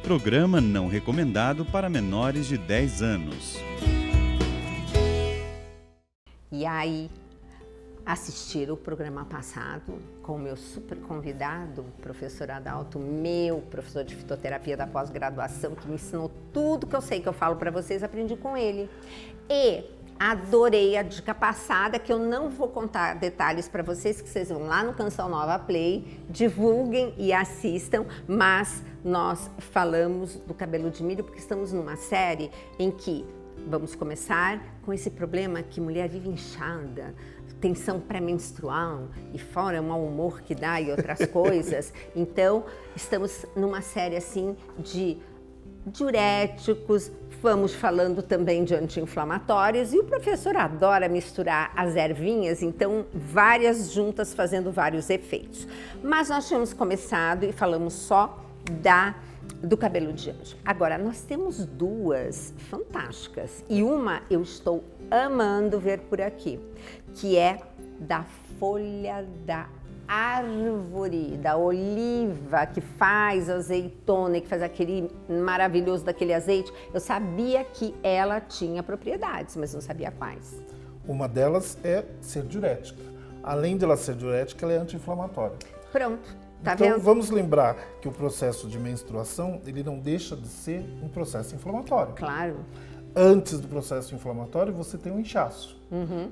Programa não recomendado para menores de 10 anos. E aí, assistiram o programa passado com o meu super convidado, professor Adalto, meu professor de fitoterapia da pós-graduação, que me ensinou tudo que eu sei, que eu falo para vocês, aprendi com ele. E adorei a dica passada, que eu não vou contar detalhes para vocês, que vocês vão lá no Canção Nova Play, divulguem e assistam, mas nós falamos do cabelo de milho porque estamos numa série em que vamos começar com esse problema que mulher vive inchada, tensão pré-menstrual e fora o mau humor que dá e outras coisas. Então, estamos numa série assim de diuréticos, vamos falando também de anti-inflamatórios e o professor adora misturar as ervinhas, então várias juntas fazendo vários efeitos. Mas nós tínhamos começado e falamos só do cabelo de anjo. Agora, nós temos duas fantásticas e uma eu estou amando ver por aqui, que é da folha da árvore, da oliva, que faz azeitona, que faz aquele maravilhoso daquele azeite. Eu sabia que ela tinha propriedades, mas não sabia quais. Uma delas é ser diurética. Além de ela ser diurética, ela é anti-inflamatória. Pronto. Tá então, vendo? vamos lembrar que o processo de menstruação, ele não deixa de ser um processo inflamatório. Claro. Antes do processo inflamatório, você tem um inchaço.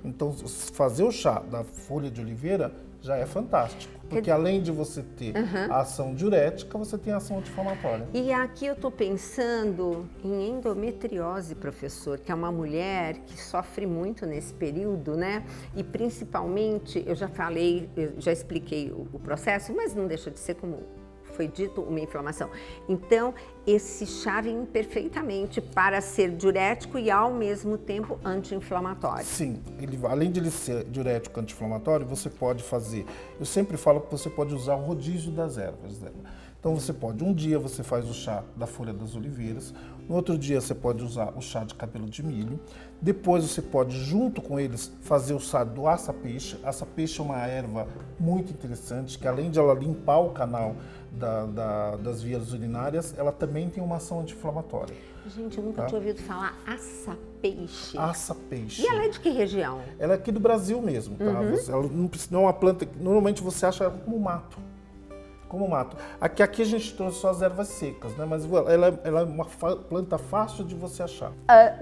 Então, fazer o chá da folha de oliveira já é fantástico. Porque além de você ter a ação diurética, você tem a ação anti-inflamatória. E aqui eu estou pensando em endometriose, professor, que é uma mulher que sofre muito nesse período, né? E principalmente, eu já falei, eu já expliquei o processo, mas não deixa de ser como foi dito, uma inflamação. Então, esse chá vem perfeitamente para ser diurético e ao mesmo tempo anti-inflamatório. Sim, além de ele ser diurético anti-inflamatório, você pode fazer, eu sempre falo que você pode usar o rodízio das ervas dela. Então você pode, um dia você faz o chá da folha das oliveiras, no outro dia você pode usar o chá de cabelo de milho, depois você pode, junto com eles, fazer o chá do aça-peixe. Aça-peixe é uma erva muito interessante, que além de ela limpar o canal das vias urinárias, ela também tem uma ação anti-inflamatória. Gente, eu nunca tinha ouvido falar aça-peixe. Aça-peixe. E ela é de que região? Ela é aqui do Brasil mesmo, tá? Ela não é uma planta que normalmente você acha como mato. Como mato. Aqui a gente trouxe só as ervas secas, né? Mas ela é uma planta fácil de você achar.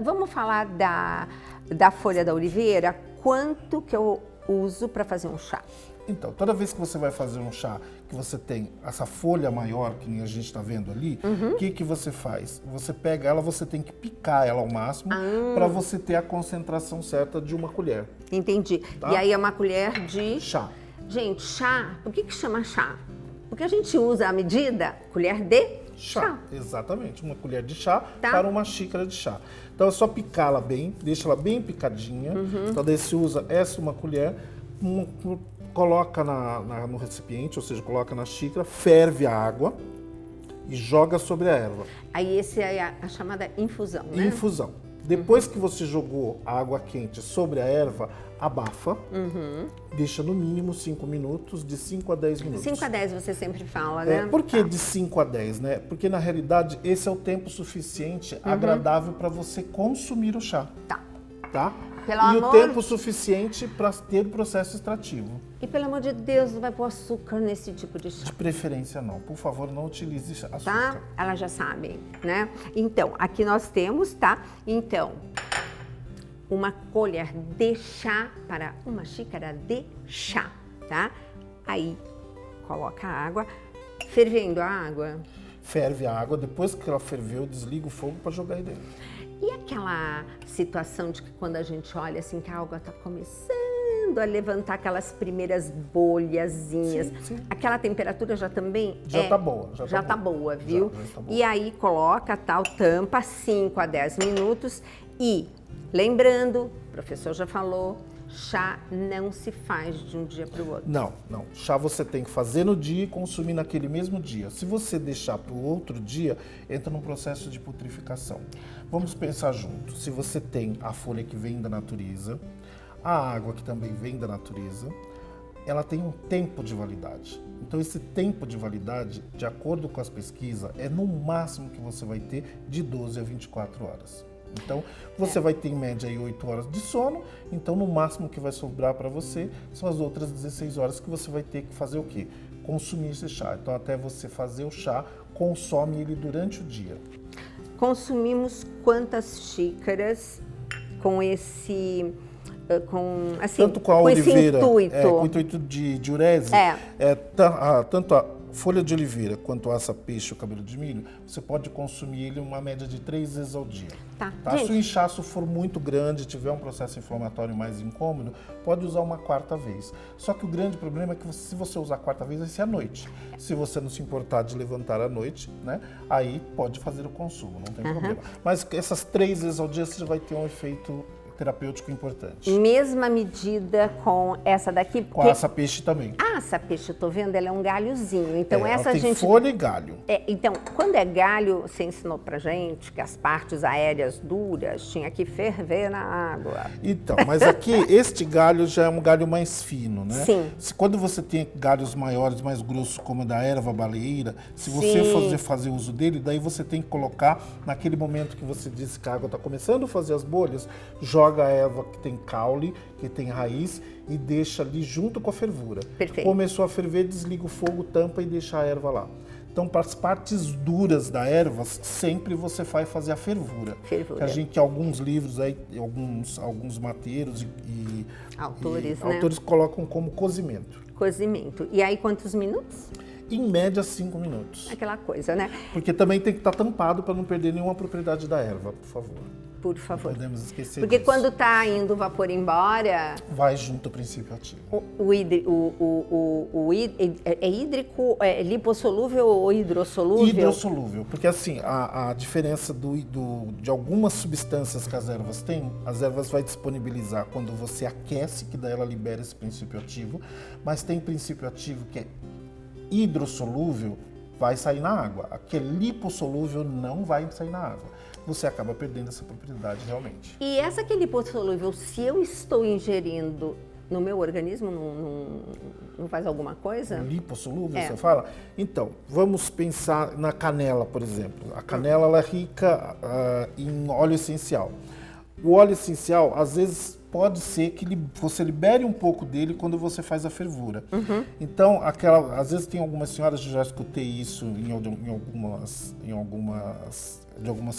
Vamos falar da folha da oliveira. Quanto que eu uso para fazer um chá? Então, toda vez que você vai fazer um chá, que você tem essa folha maior, que a gente está vendo ali, o que você faz? Você pega ela, você tem que picar ela ao máximo para você ter a concentração certa de uma colher. Entendi. Tá? E aí é uma colher de Chá. Gente, chá, por que chama chá? Porque a gente usa a medida colher de chá. Exatamente, uma colher de chá Tá. para uma xícara de chá. Então é só picá-la bem, deixa ela bem picadinha. Então daí você usa uma colher, coloca no recipiente, ou seja, coloca na xícara, ferve a água e joga sobre a erva. Aí esse é a chamada infusão, né? Infusão. Depois que você jogou a água quente sobre a erva, abafa, deixa no mínimo 5 minutos, de 5 a 10 minutos. 5 a 10 você sempre fala, né? Por que de 5 a 10, né? Porque na realidade esse é o tempo suficiente, agradável para você consumir o chá. Tá? Pelo e amor... o tempo suficiente para ter o processo extrativo. E pelo amor de Deus, não vai pôr açúcar nesse tipo de chá. De preferência não. Por favor, não utilize açúcar. Tá? Elas já sabem, né? Então, aqui nós temos, tá? Então, uma colher de chá para uma xícara de chá, tá? Aí, coloca a água, fervendo a água. Ferve a água, depois que ela ferveu, desliga o fogo para jogar aí dentro. E aquela situação de que quando a gente olha assim que a água está começando a levantar aquelas primeiras bolhazinhas, Sim. aquela temperatura já também Já tá boa. Já tá boa, viu? Já tá boa. E aí coloca tal tampa 5 a 10 minutos e lembrando, o professor já falou, chá não se faz de um dia para o outro. Não. Chá você tem que fazer no dia e consumir naquele mesmo dia. Se você deixar para o outro dia, entra num processo de putrificação. Vamos pensar junto. Se você tem a folha que vem da natureza, a água que também vem da natureza, ela tem um tempo de validade. Então, esse tempo de validade, de acordo com as pesquisas, é no máximo que você vai ter de 12 a 24 horas. Então, você vai ter em média aí 8 horas de sono, então no máximo que vai sobrar para você são as outras 16 horas que você vai ter que fazer o quê? Consumir esse chá. Então, até você fazer o chá, consome ele durante o dia. Consumimos quantas xícaras com esse... assim, tanto com a com oliveira, esse intuito? Com o intuito de diurese, tanto a folha de oliveira quanto o aça-peixe, o cabelo de milho, você pode consumir ele uma média de 3 vezes ao dia. Tá. Se o inchaço for muito grande, tiver um processo inflamatório mais incômodo, pode usar uma 4ª vez. Só que o grande problema é que se você usar a 4ª vez, vai ser à noite. Se você não se importar de levantar à noite, né, aí pode fazer o consumo, não tem problema. Mas essas 3 vezes ao dia você já vai ter um efeito terapêutico importante. Mesma medida com essa daqui? Com a aça-peixe também. A aça-peixe, eu tô vendo, ela é um galhozinho. Então essa ela tem folha e galho. Então, quando é galho, você ensinou pra gente que as partes aéreas duras tinha que ferver na água. Então, mas aqui, este galho já é um galho mais fino, né? Sim. Quando você tem galhos maiores, mais grossos, como o da erva baleeira, se você fazer uso dele, daí você tem que colocar, naquele momento que você disse que a água está começando a fazer as bolhas, joga a erva que tem caule, que tem raiz, e deixa ali junto com a fervura. Perfeito. Começou a ferver, desliga o fogo, tampa e deixa a erva lá. Então, para as partes duras da erva, sempre você vai fazer a fervura. Que a gente, alguns livros, aí, alguns mateiros e autores colocam como cozimento. Cozimento. E aí, quantos minutos? Em média, 5 minutos. Aquela coisa, né? Porque também tem que estar tampado para não perder nenhuma propriedade da erva, por favor. Por favor. Não podemos esquecer Porque disso. quando está indo o vapor embora... Vai junto ao princípio ativo. É hídrico, é lipossolúvel ou hidrossolúvel? Hidrossolúvel, porque assim, a diferença de algumas substâncias que as ervas vai disponibilizar quando você aquece, que daí ela libera esse princípio ativo, mas tem princípio ativo que é hidrossolúvel, vai sair na água. Aquele lipossolúvel não vai sair na água. Você acaba perdendo essa propriedade realmente. E essa que é lipossolúvel, se eu estou ingerindo no meu organismo, não faz alguma coisa? Lipossolúvel, você fala? Então, vamos pensar na canela, por exemplo. A canela ela é rica em óleo essencial. O óleo essencial, às vezes, pode ser que você libere um pouco dele quando você faz a fervura. Então, às vezes tem algumas senhoras, eu já escutei isso em algumas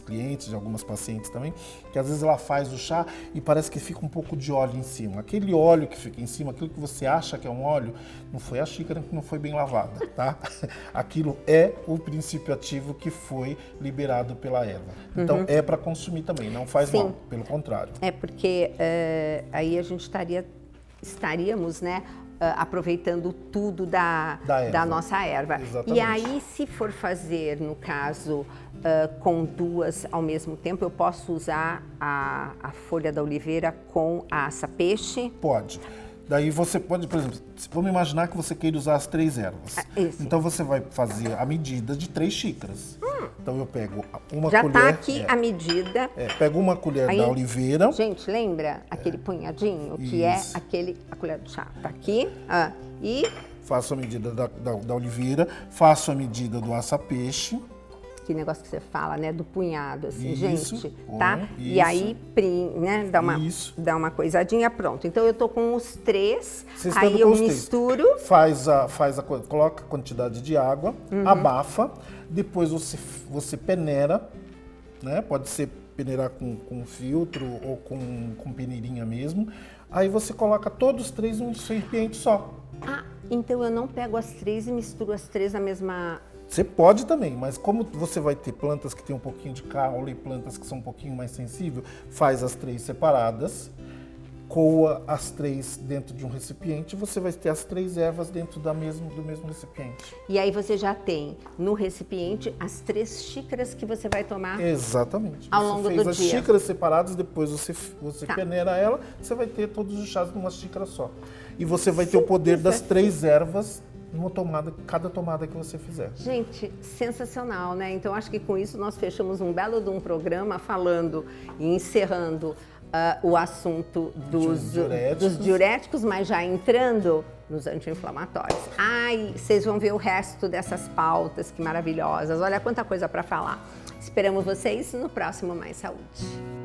clientes, de algumas pacientes também, que às vezes ela faz o chá e parece que fica um pouco de óleo em cima. Aquele óleo que fica em cima, aquilo que você acha que é um óleo, não foi a xícara que não foi bem lavada, tá? Aquilo é o princípio ativo que foi liberado pela erva. Então, é para consumir também, não faz mal, pelo contrário. É porque aí a gente estaríamos, né, aproveitando tudo da nossa erva. Exatamente. E aí, se for fazer, no caso, com duas ao mesmo tempo, eu posso usar a folha da oliveira com a aça-peixe? Pode. Daí você pode, por exemplo, vamos imaginar que você queira usar as 3 ervas. Então você vai fazer a medida de 3 xícaras. Então eu pego uma já colher... Já está aqui a medida. Pego uma colher da oliveira. Gente, lembra aquele punhadinho que é a colher do chá? Tá aqui. E... Faço a medida da oliveira, faço a medida do aça-peixe. Que negócio que você fala, né? Do punhado, assim, isso, gente, tá? Isso. E aí, né? Dá uma coisadinha, pronto. Então, eu tô com os 3, aí eu misturo. Coloca a quantidade de água, abafa, depois você peneira, né? Pode ser peneirar com filtro ou com peneirinha mesmo. Aí você coloca todos os 3 num recipiente só. Então eu não pego as 3 e misturo as 3 na mesma... Você pode também, mas como você vai ter plantas que tem um pouquinho de caule e plantas que são um pouquinho mais sensíveis, faz as 3 separadas, coa as 3 dentro de um recipiente, você vai ter as 3 ervas dentro do mesmo recipiente. E aí você já tem no recipiente as 3 xícaras que você vai tomar. Exatamente. Ao longo do dia. Você fez as xícaras separadas, depois você peneira ela, você vai ter todos os chás numa xícara só. E você vai ter o poder das 3 ervas numa tomada, cada tomada que você fizer. Gente, sensacional, né? Então, acho que com isso nós fechamos um belo de um programa falando e encerrando o assunto dos diuréticos, mas já entrando nos anti-inflamatórios. Ai, vocês vão ver o resto dessas pautas, que maravilhosas. Olha quanta coisa para falar. Esperamos vocês no próximo Mais Saúde.